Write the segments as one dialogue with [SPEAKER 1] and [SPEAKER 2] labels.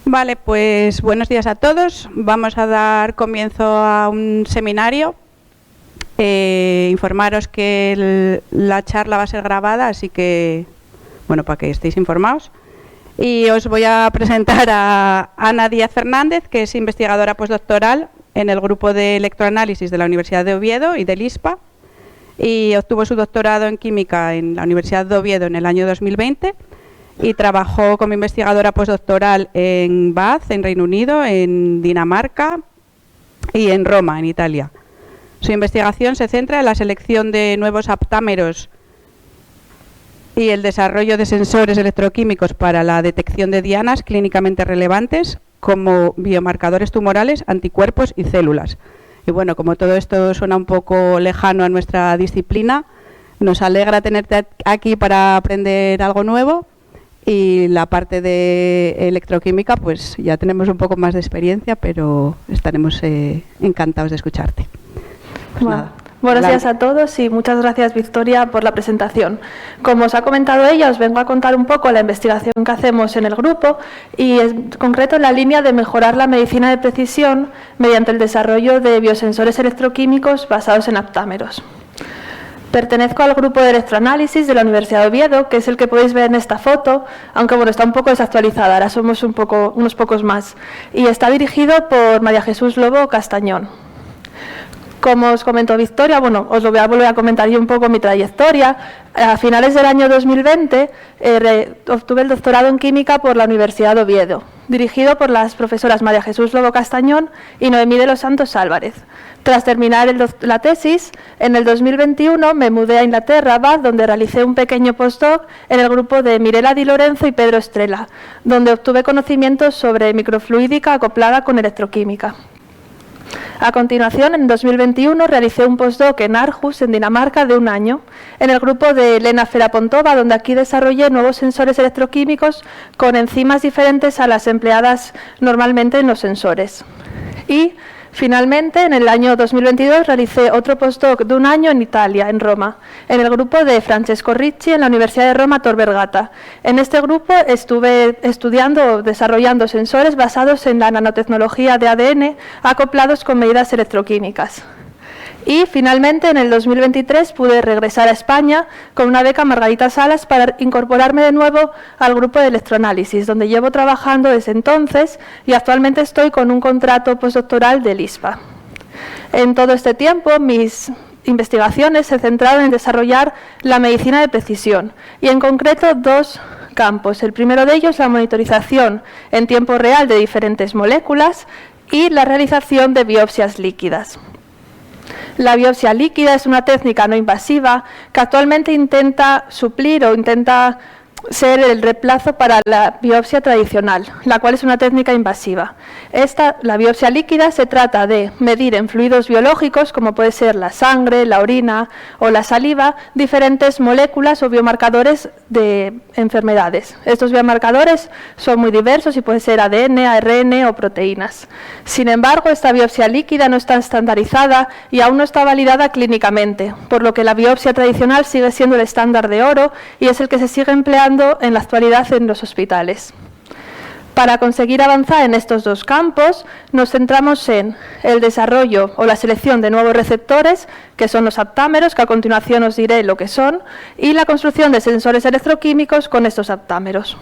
[SPEAKER 1] Vale, pues buenos días a todos. Vamos a dar comienzo a un seminario. Informaros que la charla va a ser grabada, así que, bueno, para que estéis informados. Y os voy a presentar a Ana Díaz Fernández, que es investigadora postdoctoral en el grupo de electroanálisis de la Universidad de Oviedo y del ISPA, y obtuvo su doctorado en química en la Universidad de Oviedo en el año 2020 y trabajó como investigadora postdoctoral en Bath, en Reino Unido, en Dinamarca y en Roma, en Italia. Su investigación se centra en la selección de nuevos aptámeros y el desarrollo de sensores electroquímicos para la detección de dianas clínicamente relevantes como biomarcadores tumorales, anticuerpos y células. Y bueno, como todo esto suena un poco lejano a nuestra disciplina, nos alegra tenerte aquí para aprender algo nuevo, y la parte de electroquímica pues ya tenemos un poco más de experiencia, pero estaremos encantados de escucharte. Pues
[SPEAKER 2] bueno,
[SPEAKER 1] nada.
[SPEAKER 2] Buenos días a todos y muchas gracias, Victoria, por la presentación. Como os ha comentado ella, os vengo a contar un poco la investigación que hacemos en el grupo y en concreto en la línea de mejorar la medicina de precisión mediante el desarrollo de biosensores electroquímicos basados en aptámeros. Pertenezco al grupo de electroanálisis de la Universidad de Oviedo, que es el que podéis ver en esta foto, aunque bueno, está un poco desactualizada, ahora somos unos pocos más, y está dirigido por María Jesús Lobo Castañón. Como os comentó Victoria, bueno, os lo voy a volver a comentar yo un poco mi trayectoria. A finales del año 2020 obtuve el doctorado en química por la Universidad de Oviedo, dirigido por las profesoras María Jesús Lobo Castañón y Noemí de los Santos Álvarez. Tras terminar la tesis, en el 2021 me mudé a Inglaterra, a Bath, donde realicé un pequeño postdoc en el grupo de Mirela Di Lorenzo y Pedro Estrella, donde obtuve conocimientos sobre microfluídica acoplada con electroquímica. A continuación, en 2021, realicé un postdoc en Aarhus, en Dinamarca, de 1 año, en el grupo de Elena Ferapontova, donde aquí desarrollé nuevos sensores electroquímicos con enzimas diferentes a las empleadas normalmente en los sensores. Y, finalmente, en el año 2022, realicé otro postdoc de 1 año en Italia, en Roma, en el grupo de Francesco Ricci, en la Universidad de Roma Tor Vergata. En este grupo estuve desarrollando sensores basados en la nanotecnología de ADN acoplados con medidas electroquímicas. Y, finalmente, en el 2023 pude regresar a España con una beca Margarita Salas para incorporarme de nuevo al grupo de electroanálisis, donde llevo trabajando desde entonces y actualmente estoy con un contrato postdoctoral del ISPA. En todo este tiempo, mis investigaciones se centraron en desarrollar la medicina de precisión y, en concreto, 2 campos. El primero de ellos, la monitorización en tiempo real de diferentes moléculas y la realización de biopsias líquidas. La biopsia líquida es una técnica no invasiva que actualmente intenta suplir o intenta ser el reemplazo para la biopsia tradicional, la cual es una técnica invasiva. La biopsia líquida se trata de medir en fluidos biológicos, como puede ser la sangre, la orina o la saliva, diferentes moléculas o biomarcadores de enfermedades. Estos biomarcadores son muy diversos y pueden ser ADN, ARN o proteínas. Sin embargo, esta biopsia líquida no está estandarizada y aún no está validada clínicamente, por lo que la biopsia tradicional sigue siendo el estándar de oro y es el que se sigue empleando en la actualidad en los hospitales. Para conseguir avanzar en estos 2 campos, nos centramos en el desarrollo o la selección de nuevos receptores, que son los aptámeros, que a continuación os diré lo que son, y la construcción de sensores electroquímicos con estos aptámeros.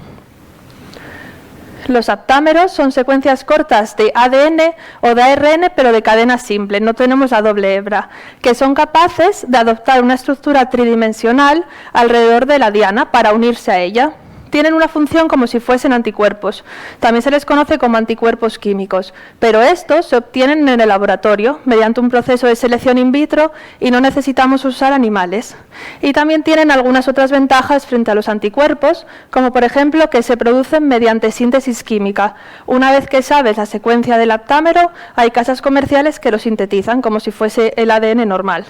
[SPEAKER 2] Los aptámeros son secuencias cortas de ADN o de ARN, pero de cadena simple, no tenemos la doble hebra, que son capaces de adoptar una estructura tridimensional alrededor de la diana para unirse a ella. Tienen una función como si fuesen anticuerpos. También se les conoce como anticuerpos químicos, pero estos se obtienen en el laboratorio mediante un proceso de selección in vitro y no necesitamos usar animales. Y también tienen algunas otras ventajas frente a los anticuerpos, como por ejemplo que se producen mediante síntesis química. Una vez que sabes la secuencia del aptámero, hay casas comerciales que lo sintetizan como si fuese el ADN normal,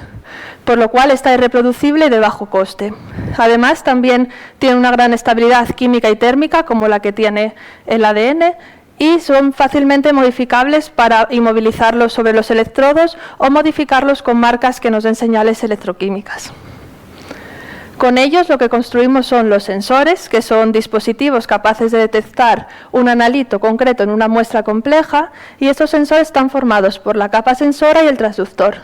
[SPEAKER 2] por lo cual esta es reproducible y de bajo coste. Además, también tiene una gran estabilidad química y térmica como la que tiene el ADN y son fácilmente modificables para inmovilizarlos sobre los electrodos o modificarlos con marcas que nos den señales electroquímicas. Con ellos lo que construimos son los sensores, que son dispositivos capaces de detectar un analito concreto en una muestra compleja, y estos sensores están formados por la capa sensora y el transductor.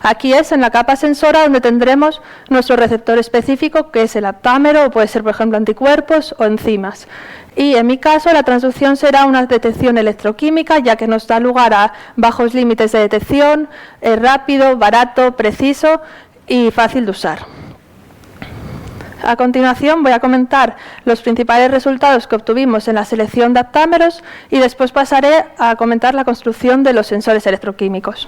[SPEAKER 2] Aquí es en la capa sensora donde tendremos nuestro receptor específico, que es el aptámero, o puede ser, por ejemplo, anticuerpos o enzimas. Y en mi caso, la transducción será una detección electroquímica, ya que nos da lugar a bajos límites de detección, rápido, barato, preciso y fácil de usar. A continuación voy a comentar los principales resultados que obtuvimos en la selección de aptámeros y después pasaré a comentar la construcción de los sensores electroquímicos.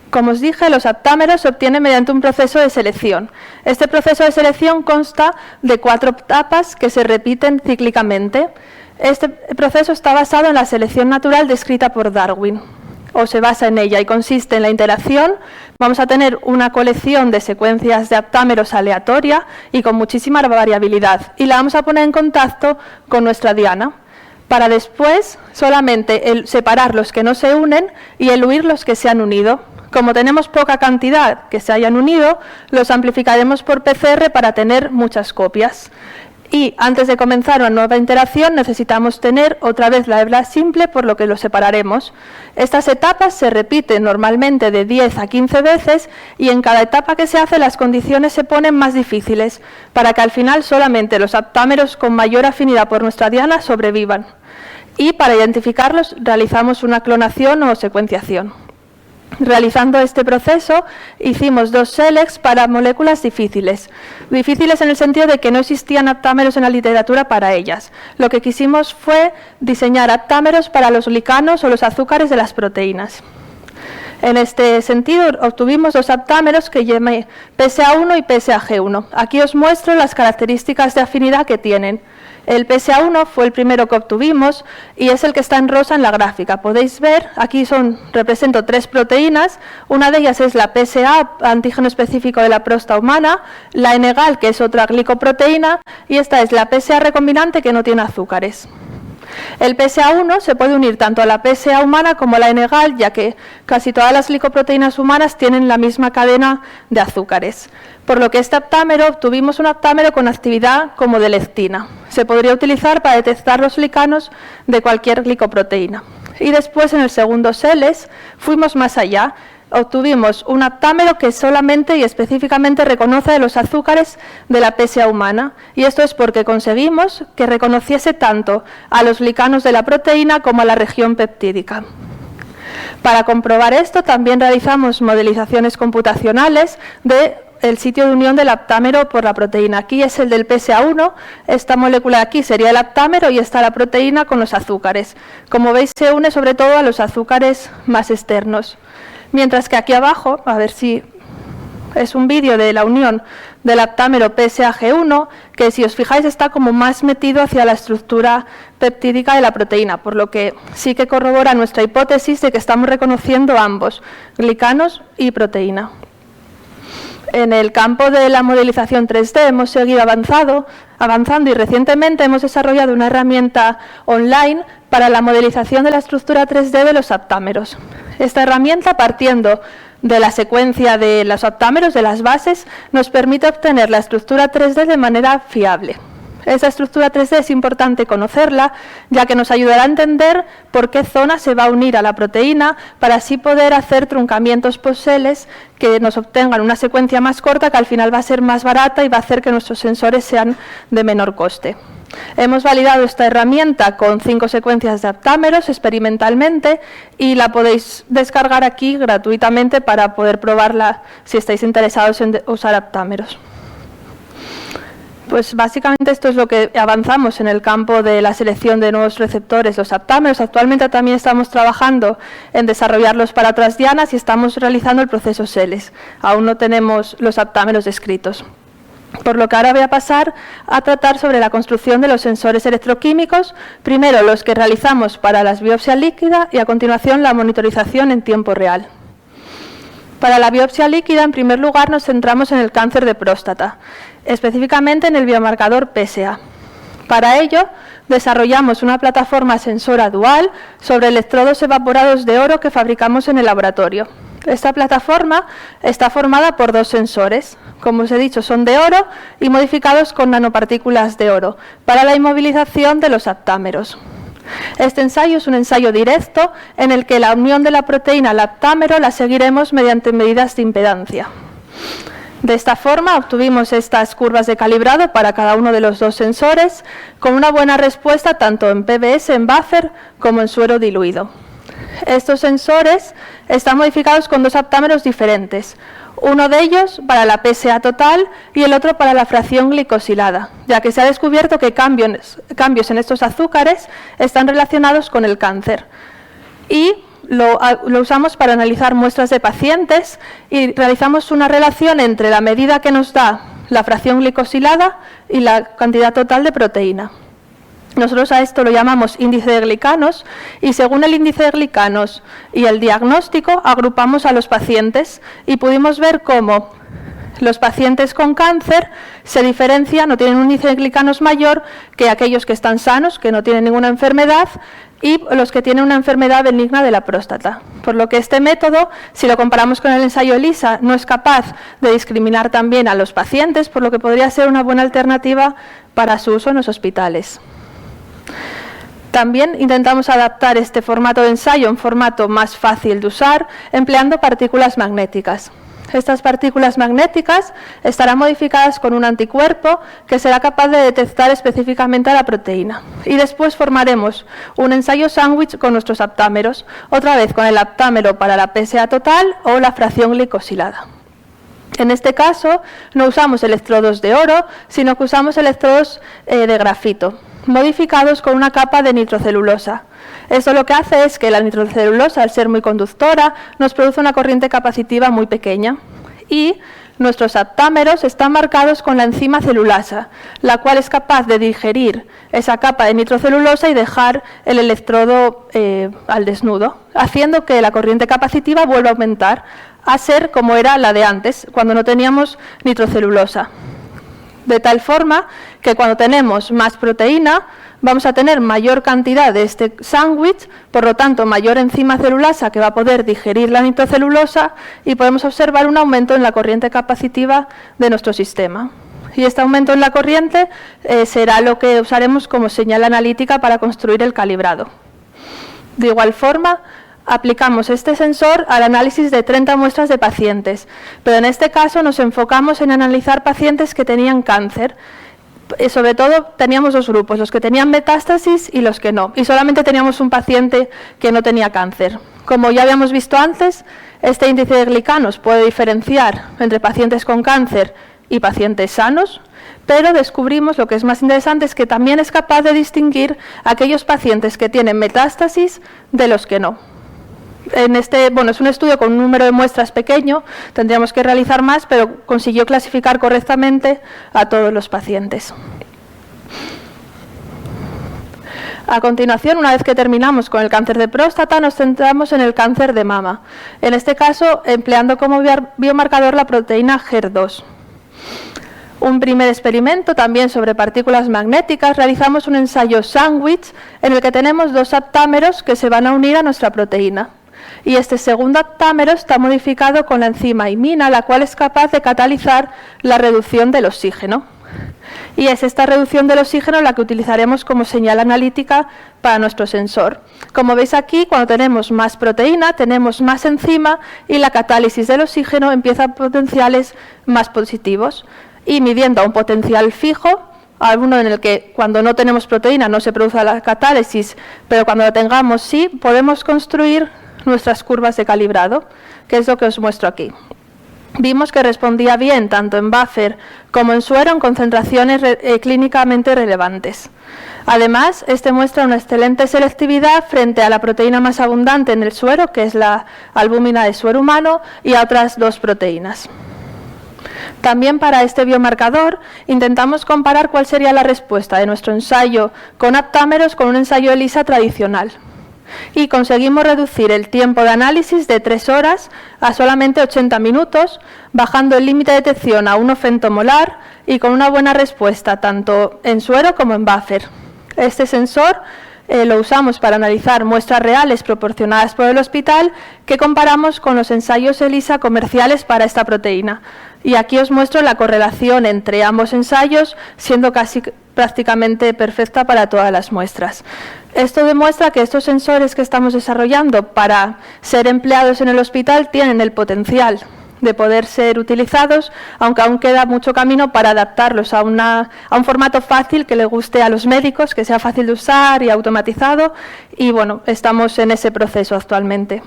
[SPEAKER 2] Como os dije, los aptámeros se obtienen mediante un proceso de selección. Este proceso de selección consta de 4 etapas que se repiten cíclicamente. Este proceso está basado en la selección natural descrita por Darwin, o se basa en ella, y consiste en la interacción. Vamos a tener una colección de secuencias de aptámeros aleatoria y con muchísima variabilidad, y la vamos a poner en contacto con nuestra diana, para después solamente separar los que no se unen y eluir los que se han unido. Como tenemos poca cantidad que se hayan unido, los amplificaremos por PCR para tener muchas copias. Y antes de comenzar una nueva interacción necesitamos tener otra vez la hebra simple, por lo que los separaremos. Estas etapas se repiten normalmente de 10 a 15 veces, y en cada etapa que se hace las condiciones se ponen más difíciles, para que al final solamente los aptámeros con mayor afinidad por nuestra diana sobrevivan. Y para identificarlos realizamos una clonación o secuenciación. Realizando este proceso hicimos 2 selects para moléculas difíciles. Difíciles en el sentido de que no existían aptámeros en la literatura para ellas. Lo que quisimos fue diseñar aptámeros para los glicanos o los azúcares de las proteínas. En este sentido obtuvimos 2 aptámeros que llaman PSA1 y PSAG1. Aquí os muestro las características de afinidad que tienen. El PSA1 fue el primero que obtuvimos y es el que está en rosa en la gráfica. Podéis ver, aquí represento 3 proteínas. Una de ellas es la PSA, antígeno específico de la próstata humana, la N-gal, que es otra glicoproteína, y esta es la PSA recombinante, que no tiene azúcares. El PSA1 se puede unir tanto a la PSA humana como a la N-gal, ya que casi todas las glicoproteínas humanas tienen la misma cadena de azúcares. Por lo que este aptámero, obtuvimos un aptámero con actividad como de lectina. Se podría utilizar para detectar los glicanos de cualquier glicoproteína. Y después, en el segundo SELES, fuimos más allá. Obtuvimos un aptámero que solamente y específicamente reconoce los azúcares de la PSA humana, y esto es porque conseguimos que reconociese tanto a los glicanos de la proteína como a la región peptídica. Para comprobar esto también realizamos modelizaciones computacionales del sitio de unión del aptámero por la proteína. Aquí es el del PSA1, esta molécula de aquí sería el aptámero y está la proteína con los azúcares. Como veis, se une sobre todo a los azúcares más externos. Mientras que aquí abajo, a ver si es un vídeo de la unión del aptámero PSAG1, que si os fijáis está como más metido hacia la estructura peptídica de la proteína, por lo que sí que corrobora nuestra hipótesis de que estamos reconociendo ambos, glicanos y proteína. En el campo de la modelización 3D hemos seguido avanzando y recientemente hemos desarrollado una herramienta online para la modelización de la estructura 3D de los aptámeros. Esta herramienta, partiendo de la secuencia de los aptámeros, de las bases, nos permite obtener la estructura 3D de manera fiable. Esa estructura 3D es importante conocerla, ya que nos ayudará a entender por qué zona se va a unir a la proteína, para así poder hacer truncamientos post-seles que nos obtengan una secuencia más corta, que al final va a ser más barata y va a hacer que nuestros sensores sean de menor coste. Hemos validado esta herramienta con 5 secuencias de aptámeros experimentalmente y la podéis descargar aquí gratuitamente para poder probarla si estáis interesados en usar aptámeros. Pues básicamente esto es lo que avanzamos en el campo de la selección de nuevos receptores, los aptámeros. Actualmente también estamos trabajando en desarrollarlos para otras dianas y estamos realizando el proceso SELES. Aún no tenemos los aptámeros descritos. Por lo que ahora voy a pasar a tratar sobre la construcción de los sensores electroquímicos, primero los que realizamos para las biopsias líquidas y a continuación la monitorización en tiempo real. Para la biopsia líquida, en primer lugar, nos centramos en el cáncer de próstata, específicamente en el biomarcador PSA. Para ello, desarrollamos una plataforma sensora dual sobre electrodos evaporados de oro que fabricamos en el laboratorio. Esta plataforma está formada por dos sensores. Como os he dicho, son de oro y modificados con nanopartículas de oro para la inmovilización de los aptámeros. Este ensayo es un ensayo directo en el que la unión de la proteína al aptámero la seguiremos mediante medidas de impedancia. De esta forma obtuvimos estas curvas de calibrado para cada uno de los dos sensores, con una buena respuesta tanto en PBS, en buffer, como en suero diluido. Estos sensores están modificados con dos aptámeros diferentes, uno de ellos para la PSA total y el otro para la fracción glicosilada, ya que se ha descubierto que cambios en estos azúcares están relacionados con el cáncer. Y lo usamos para analizar muestras de pacientes y realizamos una relación entre la medida que nos da la fracción glicosilada y la cantidad total de proteína. Nosotros a esto lo llamamos índice de glicanos y según el índice de glicanos y el diagnóstico agrupamos a los pacientes y pudimos ver cómo los pacientes con cáncer se diferencian, no tienen un índice de glicanos mayor que aquellos que están sanos, que no tienen ninguna enfermedad, y los que tienen una enfermedad benigna de la próstata. Por lo que este método, si lo comparamos con el ensayo ELISA, no es capaz de discriminar también a los pacientes, por lo que podría ser una buena alternativa para su uso en los hospitales. También intentamos adaptar este formato de ensayo a un formato más fácil de usar, empleando partículas magnéticas. Estas partículas magnéticas estarán modificadas con un anticuerpo que será capaz de detectar específicamente a la proteína. Y después formaremos un ensayo sándwich con nuestros aptámeros, otra vez con el aptámero para la PSA total o la fracción glicosilada. En este caso no usamos electrodos de oro, sino que usamos electrodos de grafito, modificados con una capa de nitrocelulosa. Esto lo que hace es que la nitrocelulosa, al ser muy conductora, nos produce una corriente capacitiva muy pequeña y nuestros aptámeros están marcados con la enzima celulasa, la cual es capaz de digerir esa capa de nitrocelulosa y dejar el electrodo al desnudo, haciendo que la corriente capacitiva vuelva a aumentar a ser como era la de antes, cuando no teníamos nitrocelulosa. De tal forma que cuando tenemos más proteína vamos a tener mayor cantidad de este sándwich, por lo tanto mayor enzima celulasa que va a poder digerir la nitrocelulosa y podemos observar un aumento en la corriente capacitiva de nuestro sistema. Y este aumento en la corriente será lo que usaremos como señal analítica para construir el calibrado. De igual forma, aplicamos este sensor al análisis de 30 muestras de pacientes, pero en este caso nos enfocamos en analizar pacientes que tenían cáncer. Y sobre todo teníamos dos grupos, los que tenían metástasis y los que no, y solamente teníamos un paciente que no tenía cáncer. Como ya habíamos visto antes, este índice de glicanos puede diferenciar entre pacientes con cáncer y pacientes sanos, pero descubrimos, lo que es más interesante, es que también es capaz de distinguir aquellos pacientes que tienen metástasis de los que no. Es un estudio con un número de muestras pequeño, tendríamos que realizar más, pero consiguió clasificar correctamente a todos los pacientes. A continuación, una vez que terminamos con el cáncer de próstata, nos centramos en el cáncer de mama, en este caso empleando como biomarcador la proteína HER2. Un primer experimento también sobre partículas magnéticas, realizamos un ensayo sándwich en el que tenemos dos aptámeros que se van a unir a nuestra proteína. Y este segundo aptámero está modificado con la enzima imina, la cual es capaz de catalizar la reducción del oxígeno. Y es esta reducción del oxígeno la que utilizaremos como señal analítica para nuestro sensor. Como veis aquí, cuando tenemos más proteína, tenemos más enzima y la catálisis del oxígeno empieza a potenciales más positivos. Y midiendo a un potencial fijo, alguno en el que cuando no tenemos proteína no se produce la catálisis, pero cuando la tengamos sí, podemos construir nuestras curvas de calibrado, que es lo que os muestro aquí. Vimos que respondía bien tanto en buffer como en suero en concentraciones clínicamente relevantes. Además, este muestra una excelente selectividad frente a la proteína más abundante en el suero, que es la albúmina de suero humano, y a otras dos proteínas. También para este biomarcador intentamos comparar cuál sería la respuesta de nuestro ensayo con aptámeros con un ensayo ELISA tradicional. Y conseguimos reducir el tiempo de análisis de 3 horas a solamente 80 minutos, bajando el límite de detección a 1 femtomolar y con una buena respuesta tanto en suero como en buffer. Este sensor lo usamos para analizar muestras reales proporcionadas por el hospital que comparamos con los ensayos ELISA comerciales para esta proteína. Y aquí os muestro la correlación entre ambos ensayos, siendo casi prácticamente perfecta para todas las muestras. Esto demuestra que estos sensores que estamos desarrollando para ser empleados en el hospital tienen el potencial de poder ser utilizados, aunque aún queda mucho camino para adaptarlos a un formato fácil que le guste a los médicos, que sea fácil de usar y automatizado, y bueno, estamos en ese proceso actualmente.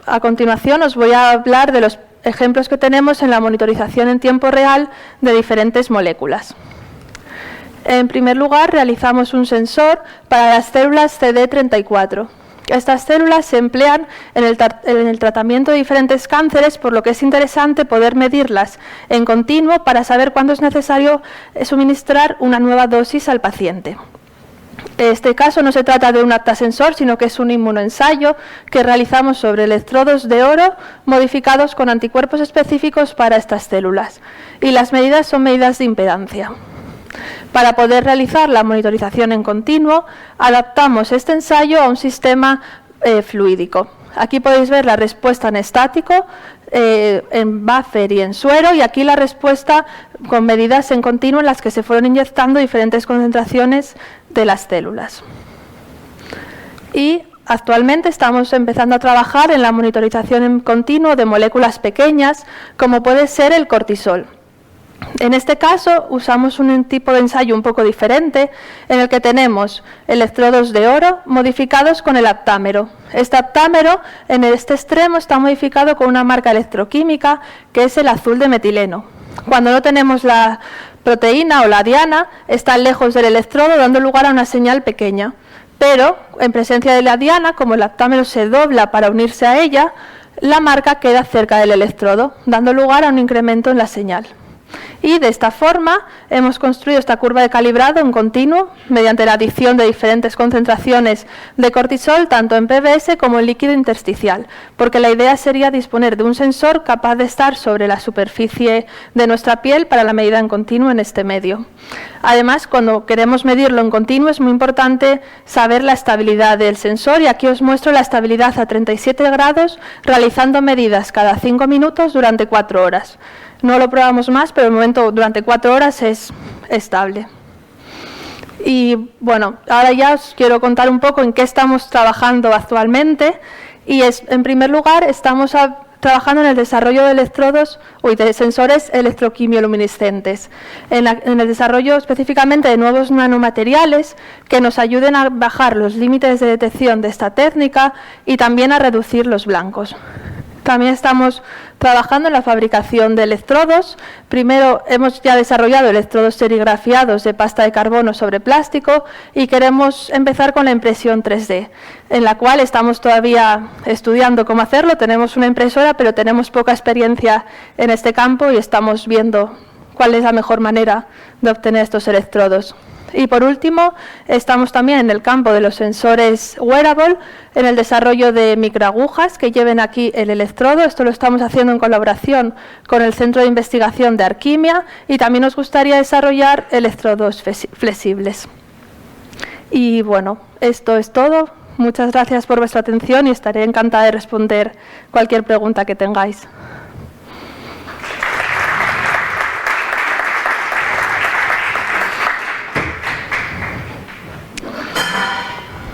[SPEAKER 2] A continuación os voy a hablar de los ejemplos que tenemos en la monitorización en tiempo real de diferentes moléculas. En primer lugar, realizamos un sensor para las células CD34. Estas células se emplean en el tratamiento de diferentes cánceres, por lo que es interesante poder medirlas en continuo para saber cuándo es necesario suministrar una nueva dosis al paciente. En este caso no se trata de un actasensor, sino que es un inmunoensayo que realizamos sobre electrodos de oro modificados con anticuerpos específicos para estas células. Y las medidas son medidas de impedancia. Para poder realizar la monitorización en continuo, adaptamos este ensayo a un sistema fluídico. Aquí podéis ver la respuesta en estático, en buffer y en suero, y aquí la respuesta con medidas en continuo en las que se fueron inyectando diferentes concentraciones de las células. Y actualmente estamos empezando a trabajar en la monitorización en continuo de moléculas pequeñas, como puede ser el cortisol. En este caso usamos un tipo de ensayo un poco diferente, en el que tenemos electrodos de oro modificados con el aptámero. Este aptámero en este extremo está modificado con una marca electroquímica que es el azul de metileno. Cuando no tenemos la proteína o la diana, está lejos del electrodo, dando lugar a una señal pequeña. Pero en presencia de la diana, como el aptámero se dobla para unirse a ella, la marca queda cerca del electrodo, dando lugar a un incremento en la señal. Y de esta forma hemos construido esta curva de calibrado en continuo mediante la adición de diferentes concentraciones de cortisol tanto en PBS como en líquido intersticial, porque la idea sería disponer de un sensor capaz de estar sobre la superficie de nuestra piel para la medida en continuo en este medio. Además, cuando queremos medirlo en continuo es muy importante saber la estabilidad del sensor, y aquí os muestro la estabilidad a 37 grados realizando medidas cada 5 minutos durante 4 horas. No lo probamos más, pero de momento durante 4 horas es estable. Y bueno, ahora ya os quiero contar un poco en qué estamos trabajando actualmente. Y en primer lugar, estamos trabajando en el desarrollo de de sensores electroquimioluminiscentes, en el desarrollo específicamente de nuevos nanomateriales que nos ayuden a bajar los límites de detección de esta técnica y también a reducir los blancos. También estamos trabajando en la fabricación de electrodos. Primero hemos ya desarrollado electrodos serigrafiados de pasta de carbono sobre plástico y queremos empezar con la impresión 3D, en la cual estamos todavía estudiando cómo hacerlo. Tenemos una impresora, pero tenemos poca experiencia en este campo y estamos viendo cuál es la mejor manera de obtener estos electrodos. Y por último, estamos también en el campo de los sensores wearable, en el desarrollo de microagujas que lleven aquí el electrodo. Esto lo estamos haciendo en colaboración con el Centro de Investigación de Arquimia, y también nos gustaría desarrollar electrodos flexibles. Y bueno, esto es todo. Muchas gracias por vuestra atención y estaré encantada de responder cualquier pregunta que tengáis.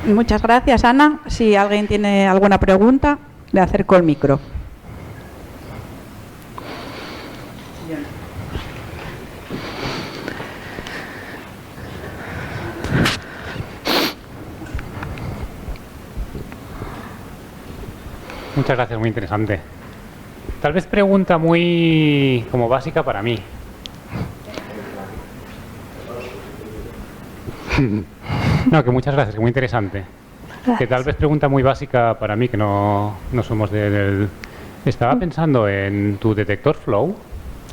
[SPEAKER 1] Muchas gracias, Ana. Si alguien tiene alguna pregunta, le acerco el micro.
[SPEAKER 3] Muchas gracias, muy interesante. Tal vez pregunta muy como básica para mí. No, que muchas gracias, que muy interesante.
[SPEAKER 2] Gracias.
[SPEAKER 3] Que tal vez pregunta muy básica para mí, que no somos del... Estaba pensando en tu detector Flow,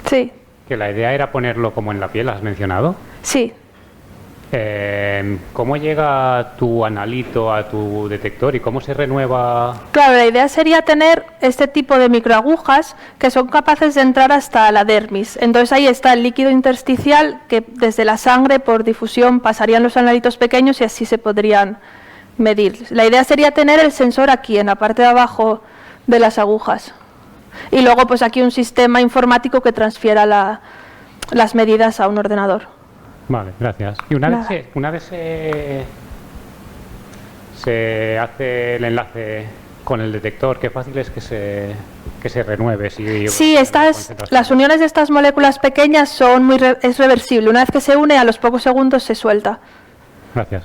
[SPEAKER 2] Sí,
[SPEAKER 3] que la idea era ponerlo como en la piel, ¿has mencionado?
[SPEAKER 2] sí.
[SPEAKER 3] ¿Cómo llega tu analito a tu detector y cómo se renueva?
[SPEAKER 2] Claro, la idea sería tener este tipo de microagujas que son capaces de entrar hasta la dermis. Entonces ahí está el líquido intersticial que desde la sangre por difusión pasarían los analitos pequeños y así se podrían medir. La idea sería tener el sensor aquí, en la parte de abajo de las agujas. Y luego pues aquí un sistema informático que transfiera las medidas a un ordenador.
[SPEAKER 3] Vale, gracias. Y una vez se hace el enlace con el detector, qué fácil es que se renueve.
[SPEAKER 2] Sí, las uniones de estas moléculas pequeñas es reversible. Una vez que se une, a los pocos segundos se suelta.
[SPEAKER 3] Gracias.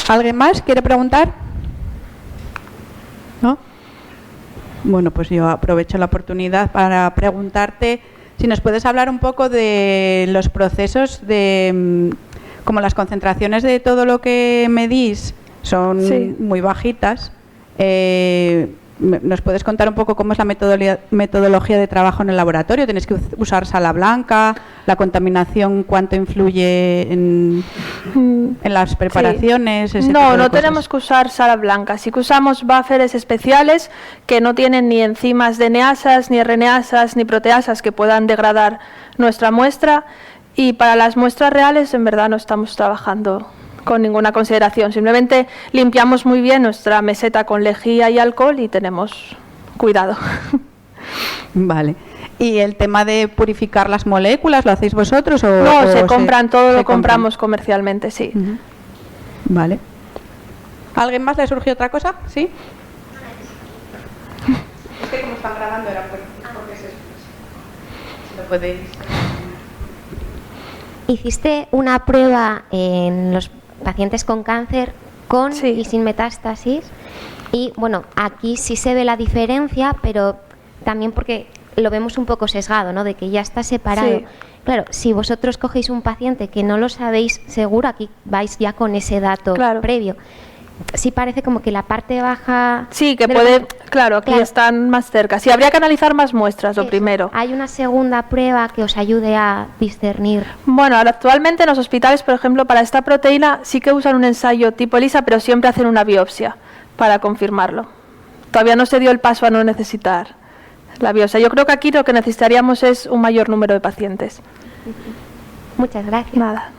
[SPEAKER 1] ¿Alguien más quiere preguntar? ¿No? Bueno, pues yo aprovecho la oportunidad para preguntarte si nos puedes hablar un poco de los procesos como las concentraciones de todo lo que medís son muy bajitas. ¿Nos puedes contar un poco cómo es la metodología de trabajo en el laboratorio? ¿Tenéis que usar sala blanca? ¿La contaminación cuánto influye en las preparaciones?
[SPEAKER 2] Sí. No tenemos que usar sala blanca. Sí que usamos buffers especiales que no tienen ni enzimas DNasas, ni RNasas, ni proteasas que puedan degradar nuestra muestra. Y para las muestras reales, en verdad, no estamos trabajando con ninguna consideración. Simplemente limpiamos muy bien nuestra meseta con lejía y alcohol y tenemos cuidado.
[SPEAKER 1] Vale. ¿Y el tema de purificar las moléculas lo hacéis vosotros?
[SPEAKER 2] No, se compran, todo lo compramos comercialmente, sí.
[SPEAKER 1] Vale. ¿Alguien más le surgió otra cosa? ¿Sí? Es que como están grabando era porque si lo podéis...
[SPEAKER 4] Hiciste una prueba en los pacientes con cáncer con y sin metástasis y bueno, aquí sí se ve la diferencia, pero también porque lo vemos un poco sesgado, ¿no? De que ya está separado. Sí. Claro, si vosotros cogéis un paciente que no lo sabéis seguro, aquí vais ya con ese dato previo. Sí parece como que la parte baja... Sí, que puede... Claro, aquí están más cerca. Sí, habría que analizar más muestras, lo primero. ¿Hay una segunda prueba que os ayude a discernir? Bueno, ahora actualmente en los hospitales, por ejemplo, para esta proteína sí que usan un ensayo tipo ELISA, pero siempre hacen una biopsia para confirmarlo. Todavía no se dio el paso a no necesitar la biopsia. Yo creo que aquí lo que necesitaríamos es un mayor número de pacientes. Muchas gracias. Nada.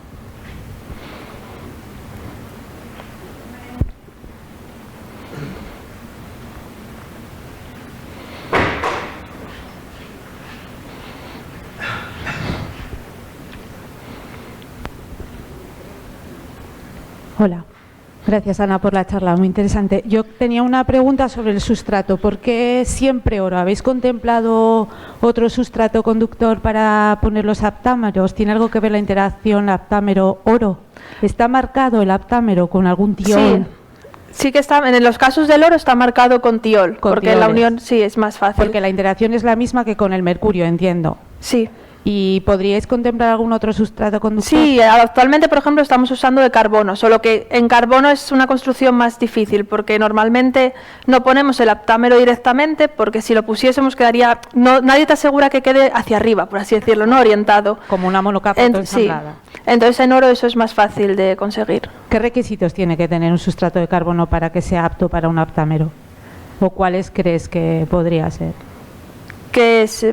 [SPEAKER 5] Hola, gracias Ana por la charla, muy interesante. Yo tenía una pregunta sobre el sustrato. ¿Por qué siempre oro? ¿Habéis contemplado otro sustrato conductor para poner los aptámeros? ¿Tiene algo que ver la interacción aptámero-oro? ¿Está marcado el aptámero con algún tiol?
[SPEAKER 2] Sí que está, en los casos del oro está marcado con tiol, porque la unión sí es más fácil.
[SPEAKER 5] Porque la interacción es la misma que con el mercurio, entiendo.
[SPEAKER 2] Sí.
[SPEAKER 5] ¿Y podríais contemplar algún otro sustrato conductor?
[SPEAKER 2] Sí, actualmente, por ejemplo, estamos usando de carbono, solo que en carbono es una construcción más difícil, porque normalmente no ponemos el aptámero directamente, porque si lo pusiésemos quedaría... nadie te asegura que quede hacia arriba, por así decirlo, no orientado.
[SPEAKER 5] Como una monocapa ensamblada.
[SPEAKER 2] Sí. Entonces en oro eso es más fácil de conseguir.
[SPEAKER 5] ¿Qué requisitos tiene que tener un sustrato de carbono para que sea apto para un aptámero? ¿O cuáles crees que podría ser?
[SPEAKER 2] Que es...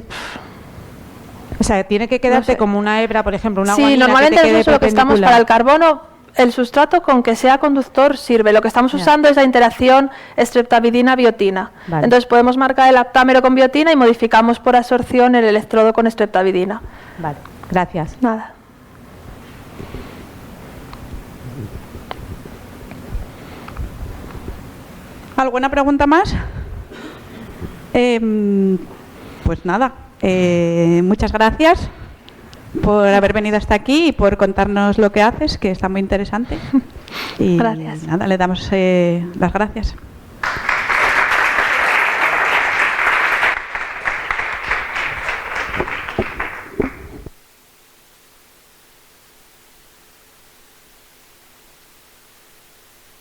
[SPEAKER 5] O sea, tiene que quedarte como una hebra, por ejemplo, una guanina.
[SPEAKER 2] Sí, normalmente es lo que estamos para el carbono. El sustrato con que sea conductor sirve. Lo que estamos usando es la interacción streptavidina-biotina. Vale. Entonces podemos marcar el aptámero con biotina y modificamos por absorción el electrodo con streptavidina.
[SPEAKER 5] Vale, gracias.
[SPEAKER 2] Nada.
[SPEAKER 1] ¿Alguna pregunta más? Pues nada. Muchas gracias por haber venido hasta aquí y por contarnos lo que haces, que está muy interesante. Y
[SPEAKER 2] gracias.
[SPEAKER 1] Nada, le damos las gracias.